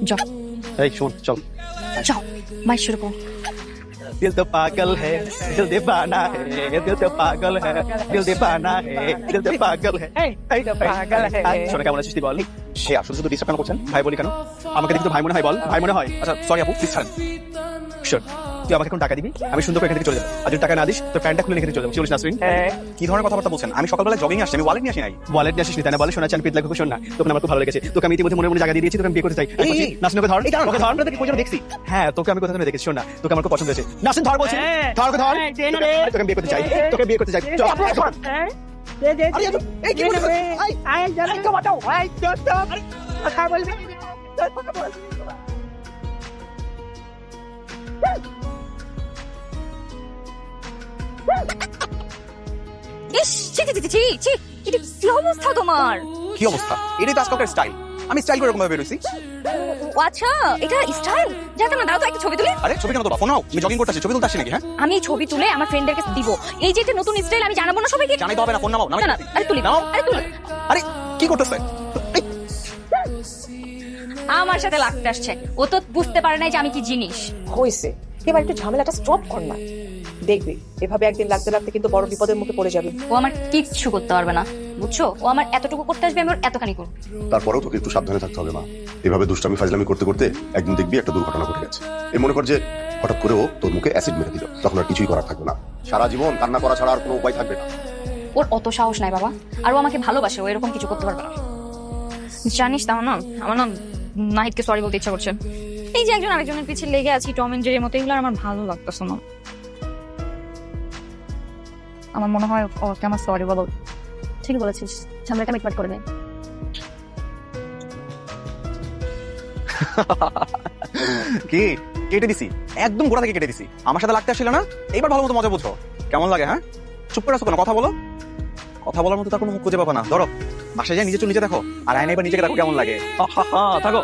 যাও এই শোন, চল। যাও, মাইক শুরু করো। दिल तो पागल है, दिल दीवाना है, दिल तो पागल है, दिल दीवाना है, दिल तो पागल है, दिल तो पागल है। শোনা কেমন আছিস তুই বল? সে আসলে শুধু ডিস্টার্ব কেন করছেন? ভাই বলি কেন? আমাকে দেখি তো ভাই মনে হয়, বল ভাই মনে হয়? আচ্ছা সরি আপু, প্লিজ ছাড়েন। শোন, তুই আমাকে এখন টাকা দিবি, আমি সুন্দর করে এখান থেকে চলে যাবো। আর যদি টাকা না দিস তোর প্যান্টটা খুলে এখানে চলে যাবো। চলিস নাসরিন? কি ধরনের কথাবার্তা বলছেন? আমি সকালবেলা জগিং আসছি, আমি ওয়ালেট নিয়ে আসি নাই। ওয়ালেট নিয়ে আসিস নি তাই না? বলে শোনা চান পিত লাগবে। শোন না, তোকে আমার খুব ভালো লেগেছে, তোকে আমি ইতিমধ্যে মনে মনে জায়গা দিয়ে দিয়েছি, তোকে আমি বিয়ে করতে চাই। নাসরিনকে ধর, ওকে ধর, আমরা তোকে কোথাও দেখছি। হ্যাঁ, তোকে আমি কোথাও দেখেছি। শোন না, তোকে আমার খুব পছন্দ হয়েছে। নাসরিন ধর বলছি, ধর ওকে ধর। তোকে আমি বিয়ে করতে চাই, তোকে বিয়ে করতে চাই। চল এই কি বলছিস? আই জানি তো বাটাও, আই চল কথা বলবি, কথা বল। ইস, ছি ছি ছি ছি ছি, এটা কি অবস্থা তোমার? কি অবস্থা? এটাই তো আজকালকার স্টাইল। আমি স্টাইল করে এরকম ভাবে বেরোইছি। ও আচ্ছা, এটা স্টাইল। যাতে না, দাও তো একটা ছবি তুলি। আরে ছবি কেন তোলা? ফোন নাও, আমি জগিং করতে আসছি, ছবি তুলতে আসছি নাকি? হ্যাঁ, আমি এই ছবি তুলে আমার ফ্রেন্ডদেরকে দিব। এই যে এটা নতুন স্টাইল, আমি জানাবো না সবাইকে? জানাই তো হবে না, ফোন নাও। না না, আরে তুলি, নাও। আরে তুলি। আরে কি করতেছে? আমার সাথে লাগতে আসছে। ও তো বুঝতে পারে নাই যে আমি কি জিনিস। হয়েছে, এবার একটু ঝামেলাটা স্টপ কর না। দেখবি এভাবে একদিন লাগতে লাগতে কিন্তু বড় বিপদের মুখে পড়ে যাবে। ও আমার কিচ্ছু করতে পারবে না, বুঝছো? ও আমার এতটুকু করতে আসবে, আমি ওর এতখানি করবো। তারপরেও তোকে একটু সাবধানে থাকতে হবে মা। এভাবে দুষ্টামি ফাজলামি করতে করতে একদিন দেখবি একটা দুর্ঘটনা ঘটে গেছে। এই মনে কর যে হঠাৎ করে ও তোর মুখে অ্যাসিড মেরে দিল, তখন আর কিছুই করার থাকবে না। সারা জীবন কান্না করা ছাড়া আর কোনো উপায় থাকবে না। ওর অত সাহস নাই বাবা, আর ও আমাকে ভালোবাসে, ও এরকম কিছু করতে পারবে না। জানিস তা না, আমার না নাহিদকে সরি বলতে ইচ্ছা করছে। এই যে একজন আরেকজনের পিছিয়ে লেগে আছি টম এন্ড জেরির মতো, এগুলো আর আমার ভালো লাগতেছে না। আমার মনে হয় ওকে আমার সরি বলো। ঠিক বলেছিস, ঝামেলাটা মিটমাট করে দে। কি কেটে দিছি? একদম গোড়া থেকে কেটে দিছি। আমার সাথে লাগতে আসছিল না? এইবার ভালো মতো মজা বুঝো। কেমন লাগে? হ্যাঁ, চুপ করে আসো কেন? কথা বলো। কথা বলার মতো তার কোনো মুখ খুঁজে পাবা না। ধরো বাসায় যাই, নিজে চুল নিজে দেখো, আর আয়না এবার নিজেকে দেখো কেমন লাগে। থাকো।